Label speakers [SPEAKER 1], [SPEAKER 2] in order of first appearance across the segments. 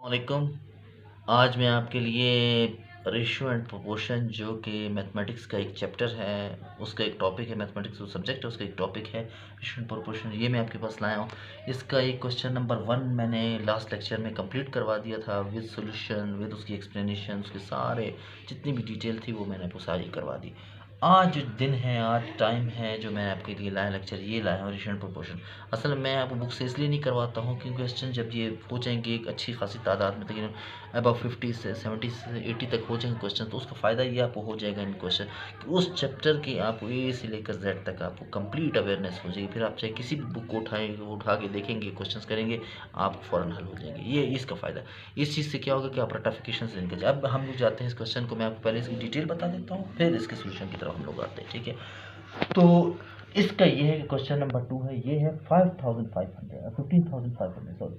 [SPEAKER 1] वालेकुम। आज मैं आपके लिए रेशियो एंड प्रोपोर्शन जो कि मैथमेटिक्स का एक चैप्टर है, उसका एक टॉपिक है। मैथमेटिक्स जो सब्जेक्ट है उसका एक टॉपिक है रेशियो एंड प्रोपोर्शन, ये मैं आपके पास लाया हूँ। इसका एक क्वेश्चन नंबर 1 मैंने लास्ट लेक्चर में कंप्लीट करवा दिया था विद सॉल्यूशन, विद उसकी एक्सप्लेनेशन, उसके सारे जितनी भी डिटेल थी वो मैंने आपको सारी करवा दी। आज जो दिन है, आज टाइम है, जो मैं आपके लिए लाया लेक्चर ये लाया हूँ रेशियो एंड प्रोपोर्शन। असल में मैं आपको बुक से इसलिए नहीं करवाता हूँ क्योंकि क्वेश्चन जब ये हो जाएंगे एक अच्छी खासी तादाद में, तकरीबन अबाउ 50 से 70 से 80 तक हो जाएंगे क्वेश्चन, तो उसका फ़ायदा ये आपको हो जाएगा इन क्वेश्चन कि उस चैप्टर की आपको ए से लेकर जेड तक आपको कंप्लीट अवेयरनेस हो जाएगी। फिर आप चाहे किसी भी बुक को उठा के देखेंगे, क्वेश्चंस करेंगे, आप फ़ौरन हल हो जाएंगे। ये इसका फ़ायदा। इस चीज़ से क्या होगा कि आप रटाफिकेशन से निकल जाए। अब हम लोग जाते हैं इस क्वेश्चन को, मैं आपको पहले इसकी डिटेल बता देता हूँ, फिर इसके सोल्यूशन की तरफ हम लोग आते हैं। ठीक है, तो इसका ये है कि क्वेश्चन नंबर 2 है, ये है 15,500 15,500 सॉरी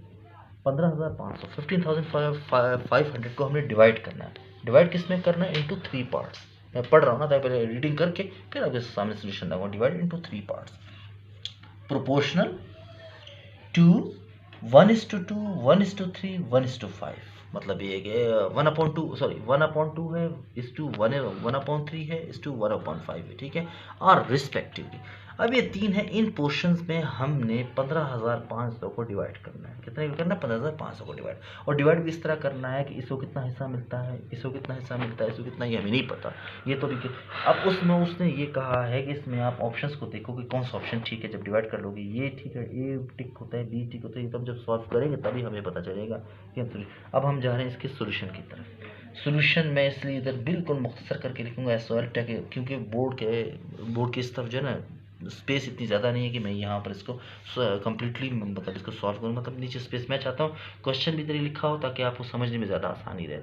[SPEAKER 1] 15,500 15,500 को हमने डिवाइड करना है। डिवाइड किस में करना है? Into 3 parts. मैं पढ़ रहा हूँ ना, तो पहले रीडिंग करके फिर आपके सामने सोल्यूशन दूंगा। Divide into 3 parts, proportional to 1:2, 1:3, 1:5। मतलब ये कि 1/2 सॉरी 1/2 है, इस टू 1/3 है, इस टू 1/5 है। ठीक है, और रिस्पेक्टिवली अब ये 3 है। इन पोर्शंस में हमने 15,500 को डिवाइड करना है। कितने को करना है? 15,500 को डिवाइड। और डिवाइड भी इस तरह करना है कि इसको कितना हिस्सा मिलता है, इसको कितना हिस्सा मिलता है, इसको कितना, ये हमें नहीं पता। ये तो भी अब उसमें उसने ये कहा है कि इसमें आप ऑप्शंस को देखो कि कौन सा ऑप्शन ठीक है। जब डिवाइड कर लोगे ये ठीक है, ए टिक होता है, बी टिक होता है, तब जब सॉल्व करेंगे तभी हमें पता चलेगा कि अब हम जा रहे हैं इसके सोल्यूशन की तरफ। सोल्यूशन मैं इसलिए इधर बिल्कुल मुख्तसर करके लिखूंगा एसओएल, क्योंकि बोर्ड की इस तरफ जो है ना स्पेस इतनी ज़्यादा नहीं है कि मैं यहाँ पर इसको कम्प्लीटली मतलब इसको सॉल्व करूँ। मतलब नीचे स्पेस मैं चाहता हूँ क्वेश्चन भी इधर ही लिखा हो ताकि आपको समझने में ज़्यादा आसानी रहे।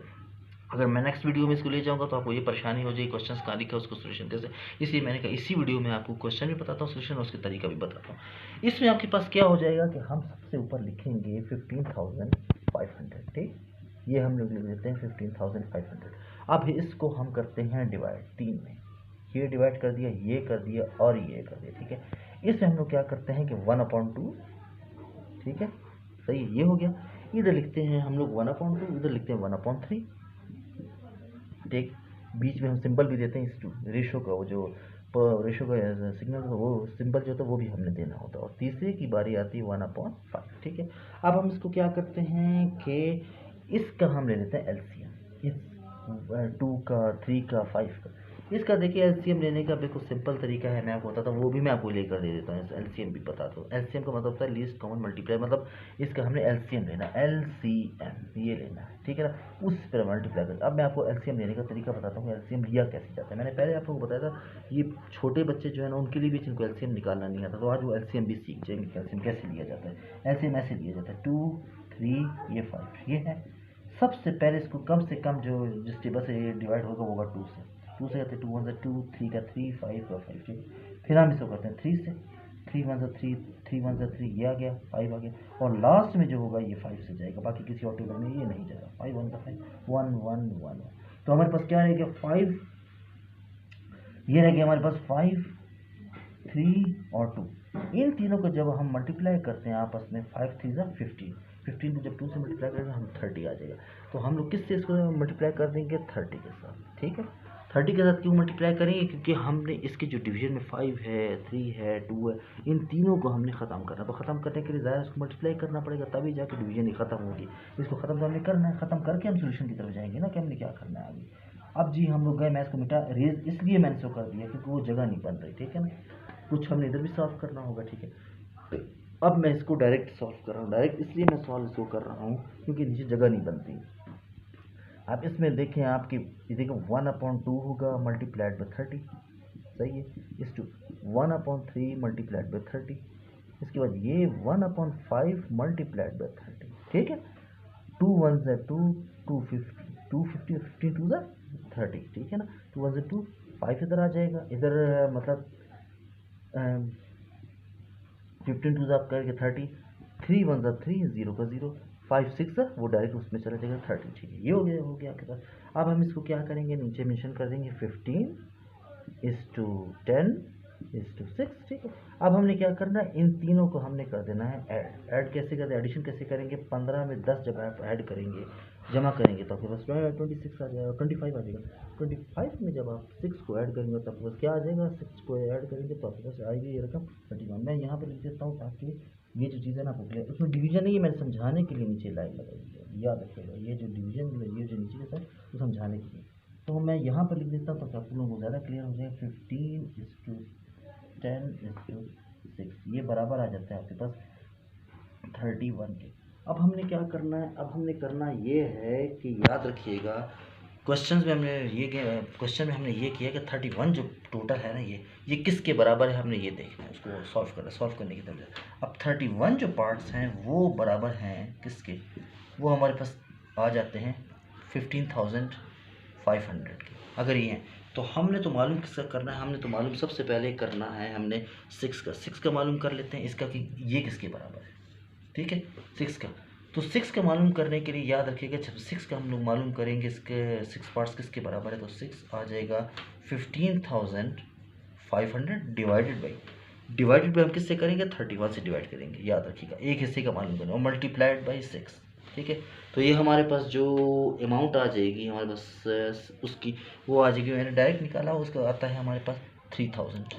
[SPEAKER 1] अगर मैं नेक्स्ट वीडियो में इसको ले जाऊंगा तो आपको ये परेशानी हो जाएगी क्वेश्चन कहाँ लिखा है, उसको सोल्यूशन कैसे। इसलिए मैंने कहा इसी वीडियो में आपको क्वेश्चन भी बताता हूँ, सोल्यूशन और उसके तरीका भी बताता हूँ। इसमें आपके पास क्या हो जाएगा कि हम सबसे ऊपर लिखेंगे 15,500। ठीक, ये हम लोग लिख देते हैं 15,500। अब इसको हम करते हैं डिवाइड 3 में। ये डिवाइड कर दिया, ये कर दिया और ये कर दिया। ठीक है, इसमें हम लोग क्या करते हैं कि 1/2। ठीक है, सही है, ये हो गया। इधर लिखते हैं हम लोग 1/2, इधर लिखते हैं 1/3। ठीक, बीच में हम सिंबल भी देते हैं इस रेशो का, वो जो रेशो का सिग्नल वो सिंबल जो होता है वो भी हमने देना होता है। और तीसरे की बारी आती है 1/5। ठीक है, अब हम इसको क्या करते हैं कि इसका हम ले लेते हैं एलसीएम, इस 2 का, 3 का, 5 का। इसका देखिए एलसीएम लेने का बिल्कुल सिंपल तरीका है, मैं आपको बताता हूँ, वो भी मैं आपको लेकर दे देता हूँ। एलसीएम भी बताता हूँ। एलसीएम का मतलब होता है लीस्ट कॉमन मल्टीप्लाई, मतलब इसका हमने एलसीएम लेना, एलसीएम ये लेना है। ठीक है ना, उस पर मल्टीप्लाई कर। अब मैं आपको एलसीएम लेने का तरीका बताता हूँ, एलसीएम लिया कैसे जाता है। मैंने पहले आपको बताया था, ये छोटे बच्चे जो है ना उनके लिए भी जिनको एलसीएम निकालना नहीं आता, तो आज वो एलसीएम भी सीख जाएंगे कि एलसीएम कैसे लिया जाता है। एलसीएम ऐसे लिया जाता है 2, 3, ये 5, ये है। सबसे पहले इसको कम से कम जो जिस टेबल से ये डिवाइड होगा वो होगा 2 से। 2 से करते 2 1 2, 3 का 3, 5 का 5। ठीक, फिर हम इसको करते हैं 3 से, 3 1 3, 3 1 3, ये आ गया, 5 आ गया। और लास्ट में जो होगा ये 5 से जाएगा, बाकी किसी और टेबल में ये नहीं जाएगा। 5 1 5, 1 1 1 1। तो हमारे पास क्या रहेगा 5, ये रह गया हमारे पास 5, 3 और 2। इन तीनों को जब हम मल्टीप्लाई करते हैं आपस में, 5 3 15, 15 को जब 2 से मल्टीप्लाई करेंगे हम 30 आ जाएगा। तो हम लोग किससे इसको मल्टीप्लाई कर देंगे? 30 के साथ। ठीक है, 30 के साथ क्यों मल्टीप्लाई करेंगे? क्योंकि हमने इसके जो डिवीजन में 5 है, 3 है, 2 है, इन तीनों को हमने ख़त्म करना। तो ख़त्म करने के लिए ज़्यादा इसको मल्टीप्लाई करना पड़ेगा, तभी जाके डिवीजन ही ख़त्म होगी। इसको ख़त्म तो हमने करना है, ख़त्म करके हम सोल्यूशन की तरफ जाएंगे ना कि हमने क्या करना है आगे। अब जी हम लोग गए, मैं इसको मिटा रेज इसलिए मैंने इसको कर दिया क्योंकि वो जगह नहीं बन रही। ठीक है ना, कुछ हमने इधर भी सॉल्व करना होगा। ठीक है, अब मैं इसको डायरेक्ट सॉल्व कर रहा हूँ। डायरेक्ट इसलिए मैं सॉल्व इसको कर रहा हूँ क्योंकि नीचे जगह नहीं बनती। आप इसमें देखें, आपकी ये देखो 1/2 होगा मल्टीप्लाइड बाई 30, सही है। इस टू 1/3 मल्टीप्लाइड बाई 30, इसके बाद ये 1/5 मल्टीप्लाइड बाई 30। ठीक है, 2 1 से 2, 250, 250 15 2 30। ठीक है ना, 2 1 से 2, 5 इधर आ जाएगा, इधर मतलब 15 टू आप करके 30, 3 1 सा 3, 0 का 0, 5 6 वो डायरेक्ट उसमें चला जाएगा 30। ठीक है, ये हो गया आपके पास। अब हम इसको क्या करेंगे, नीचे मेंशन कर देंगे 15 is to 10 6, ठीक है। अब हमने क्या करना है, इन तीनों को हमने कर देना है ऐड। ऐड कैसे करते हैं, एडिशन कैसे करेंगे, 15 में 10 जब आप ऐड करेंगे, जमा करेंगे तो आपके पास 26 आ जाएगा, 25 आ जाएगा। 25 में जब आप 6 को ऐड करेंगे तो आपके पास क्या आ जाएगा, 6 को ऐड करेंगे तो आपके पास आएगी ये रकम 31। मैं यहाँ पर लिख देता हूँ ताकि ये जो चीज़ है ना आपको क्लियर, उसमें डिवीजन नहीं है, मैंने समझाने के लिए नीचे लाइन लगाई है, याद रखिएगा। ये जो डिवीजन, ये जो नीचे का है वो समझाने के लिए, तो मैं यहाँ पर लिख देता हूँ ताकि आप लोगों को ज़्यादा क्लियर हो जाए। 15:10:6 ये बराबर आ जाता है आपके पास 31 के। अब हमने क्या करना है, अब हमने करना ये है कि याद रखिएगा, क्वेश्चन में हमने ये किया कि 31 जो टोटल है ना, ये किसके बराबर है, हमने ये देखना है, उसको सॉल्व करने की तरफ। अब 31 जो पार्ट्स हैं वो बराबर हैं किसके, वो हमारे पास आ जाते हैं 15,500 के। अगर ये हैं तो हमने तो मालूम किसका करना है, हमने तो मालूम सबसे पहले करना है हमने 6 का मालूम कर लेते हैं इसका कि ये किसके बराबर है, ठीक है, 6 का। तो 6 का मालूम करने के लिए याद रखिएगा, जब 6 का हम लोग मालूम करेंगे, इसके 6 पार्ट्स किसके बराबर है, तो 6 आ जाएगा 15,500 डिवाइडेड बाई हम किससे करेंगे, 31 से डिवाइड करेंगे, याद रखिएगा, एक हिस्से का मालूम करेंगे और मल्टीप्लाइड बाई 6, ठीक है। तो ये हमारे पास जो अमाउंट आ जाएगी हमारे पास उसकी, वो आ जाएगी, मैंने डायरेक्ट निकाला, उसका आता है हमारे पास 3000।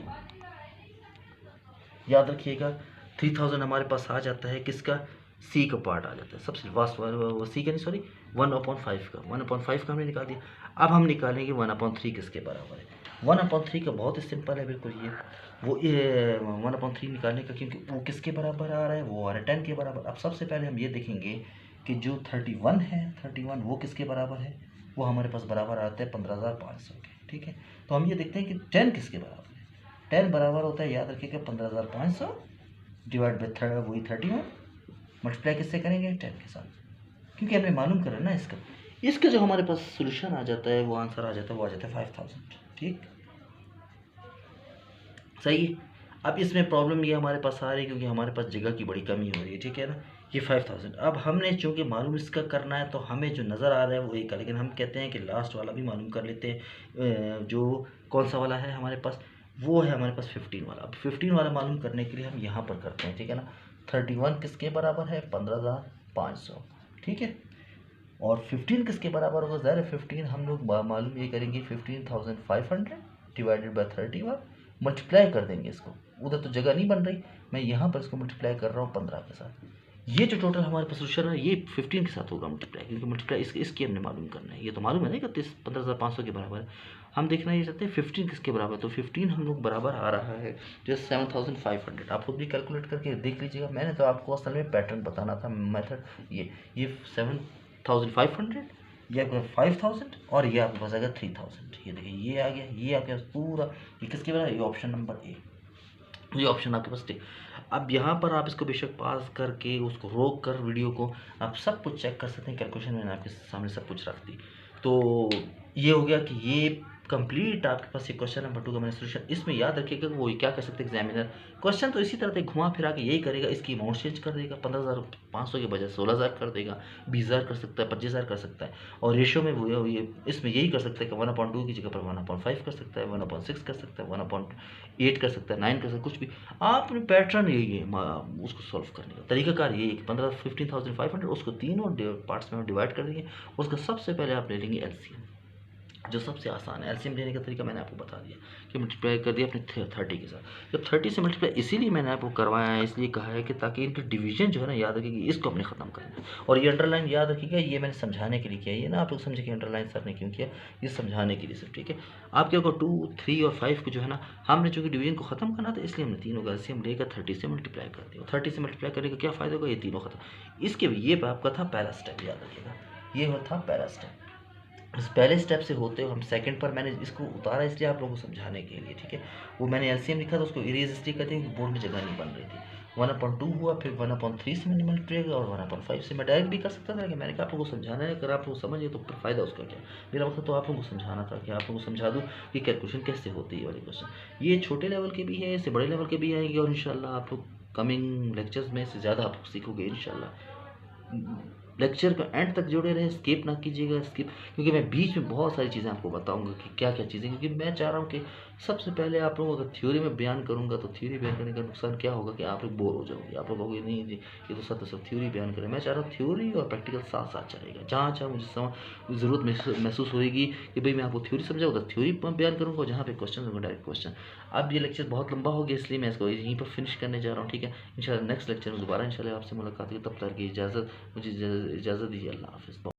[SPEAKER 1] याद रखिएगा 3000 हमारे पास आ जाता है किसका, सी का पार्ट आ जाता है सबसे लास्ट वाला, सी का नहीं सॉरी 1/5 का, 1/5 का हमने निकाल दिया। अब हम निकालेंगे 1/3 किसके बराबर है। 1/3 का बहुत ही सिंपल है, बिल्कुल ये 1/3 निकालने का, क्योंकि वो किसके बराबर आ रहा है, वो आ रहा है 10 के बराबर। अब सबसे पहले हम ये देखेंगे कि जो 31 है, 31 वो किसके बराबर है, वो हमारे पास बराबर आते हैं 15,500 के, ठीक है। तो हम ये देखते हैं कि 10 किसके बराबर है, 10 बराबर होता है, याद रखिएगा 15,500 डिवाइड बाई वही 31, मल्टीप्लाई किससे करेंगे, 10 के साथ, क्योंकि हमें मालूम करना है ना इसका जो हमारे पास सोल्यूशन आ जाता है, वो आंसर आ जाता है, वो आ जाता है 5000, ठीक, सही है। अब इसमें प्रॉब्लम ये हमारे पास आ रही है क्योंकि हमारे पास जगह की बड़ी कमी हो रही है, ठीक है ना, ये 5000। अब हमने चूंकि मालूम इसका करना है तो हमें जो नज़र आ रहा है वो एक है, लेकिन हम कहते हैं कि लास्ट वाला भी मालूम कर लेते हैं, जो कौन सा वाला है हमारे पास, वो है हमारे पास 15 वाला। अब 15 वाला मालूम करने के लिए हम यहाँ पर करते हैं, ठीक है ना। 31 किसके बराबर है, 15,500, ठीक है, और 15 किसके बराबर होगा, ज़रा 15 हम लोग मालूम ये करेंगे 15,500 डिवाइडेड बाई 31, मल्टीप्लाई कर देंगे इसको, उधर तो जगह नहीं बन रही, मैं यहाँ पर इसको मल्टीप्लाई कर रहा हूँ 15 के साथ। ये जो टोटल हमारे पास सोल्यूशन है ये 15 के साथ होगा मल्टीप्लाई, क्योंकि मल्टीप्लाई इसकी हमने मालूम करना है, ये तो मालूम है ना कि 15,500 के बराबर है। हम देखना ये चाहते हैं 15 किसके बराबर है, तो 15 हम लोग बराबर आ रहा है जो 7,500। आप लोग भी कैलकुलेट करके देख लीजिएगा, मैंने तो आपको असल में पैटर्न बताना था, मेथड ये 7,500, ये आपका 5,000 और ये आपके पास आएगा 3,000। ये देखिए ये आ गया, ये आपके पास पूरा, ये किसके बराबर, ये ऑप्शन नंबर ए, ये ऑप्शन आपके पास थे। अब यहाँ पर आप इसको बेशक पास करके उसको रोक कर वीडियो को आप सब कुछ चेक कर सकते हैं, कैलकुलेशन मैंने आपके सामने सब कुछ रख दी। तो ये हो गया कि ये कंप्लीट आपके पास ये क्वेश्चन नंबर 2 का मैंने सोल्यूशन। इसमें याद रखिएगा वो क्या कर सकते हैं एग्जामिनर, क्वेश्चन तो इसी तरह से घुमा फिरा के यही करेगा, इसकी अमाउंट चेंज कर देगा, 15,500 के बजाय 16,000 कर देगा, 20,000 कर सकता है, 25,000 कर सकता है, और रेशो में वो ये इसमें यही कर सकता है कि 1/2 की जगह पर 1/5 कर सकता है, 1/6 कर सकता है, 1/8 कर सकता है, 9 कर सकता है, कुछ भी। आपने पैटर्न यही है उसको सॉल्व करने का तरीकाकार यही है कि 15,500 उसको तीनों पार्ट्स में डिवाइड कर देंगे, उसका सबसे पहले आप ले लेंगे एलसीएम, जो सबसे आसान है। एलसीएम लेने का तरीका मैंने आपको बता दिया कि मल्टीप्लाई कर दिया अपने 30 के साथ। जब 30 से मल्टीप्लाई इसीलिए मैंने आपको करवाया है, इसलिए कहा है कि ताकि इनकी डिवीजन जो है ना याद रखिएगा, इसको अपने ख़त्म करना है। और ये अंडरलाइन याद रखिएगा, ये मैंने समझाने के लिए किया, ये ना आप लोग समझे कि अंडरलाइन सर ने क्यों किया, ये समझाने के लिए सिर्फ, ठीक है। आप क्या करो 2, 3 और 5 को जो है ना, हमने चूँकि डिवीजन को ख़त्म करना था इसलिए हमने तीनों का एलसीएम लेकर 30 से मल्टीप्लाई कर दिया। 30 से मल्टीप्लाई करने का क्या फ़ायदा होगा, ये तीनों ख़त्म। इसके ये आपका था पहला स्टेप, याद रखिएगा ये था पहला स्टेप। इस पहले स्टेप से होते हुए हम सेकंड पर, मैंने इसको उतारा इसलिए आप लोगों को समझाने के लिए, ठीक है। वो मैंने एलसीएम लिखा था उसको इरेज इसलिए करते हैं क्योंकि बोर्ड में जगह नहीं बन रही थी। 1/2 हुआ, फिर 1/3 से मैंने मल्टीप्लाई किया और 1/5 से मैं डायरेक्ट भी कर सकता था, कि मैंने कहा आप लोगों को समझाना है, अगर आप लोग समझिए तो फिर फ़ायदा उसका क्या। मेरा मतलब तो आप लोगों को समझाना था कि आप लोगों को समझा दूँ कि कैलकुलेशन कैसे होती है वाली क्वेश्चन। ये छोटे लेवल के भी है, इससे बड़े लेवल के भी आएंगे, और इंशाल्लाह आप लोग कमिंग लेक्चर्स में से ज़्यादा आप सीखोगे इंशाल्लाह। लेक्चर का एंड तक जुड़े रहे, स्किप ना कीजिएगा, क्योंकि मैं बीच में बहुत सारी चीज़ें आपको बताऊंगा कि क्या क्या चीज़ें, क्योंकि मैं चाह रहा हूँ कि सबसे पहले आप लोग अगर थ्योरी में बयान करूँगा तो थ्योरी बयान करने का नुकसान क्या होगा कि आप लोग बोर हो जाओगे। आप लोग कहोगे नहीं जी ये तो सब थ्योरी बयान करें। मैं चाह रहा हूँ थ्योरी और प्रैक्टिकल साथ साथ चलेगा। जहाँ जहाँ मुझे ज़रूरत महसूस होएगी कि भाई मैं आपको थ्योरी समझाऊँगा तो थ्योरी बयान करूँगा, जहाँ पे क्वेश्चन होंगे डायरेक्ट क्वेश्चन। अब ये लेक्चर बहुत लंबा हो गया इसलिए मैं इसको यहीं पर फिनिश करने जा रहा हूँ, ठीक है। इंशाल्लाह नेक्स्ट लेक्चर में दोबारा इंशाल्लाह आपसे मुलाकात होगी। तब तक की इजाज़त, मुझे इजाज़त दीजिए। अल्लाह हाफ़िज़।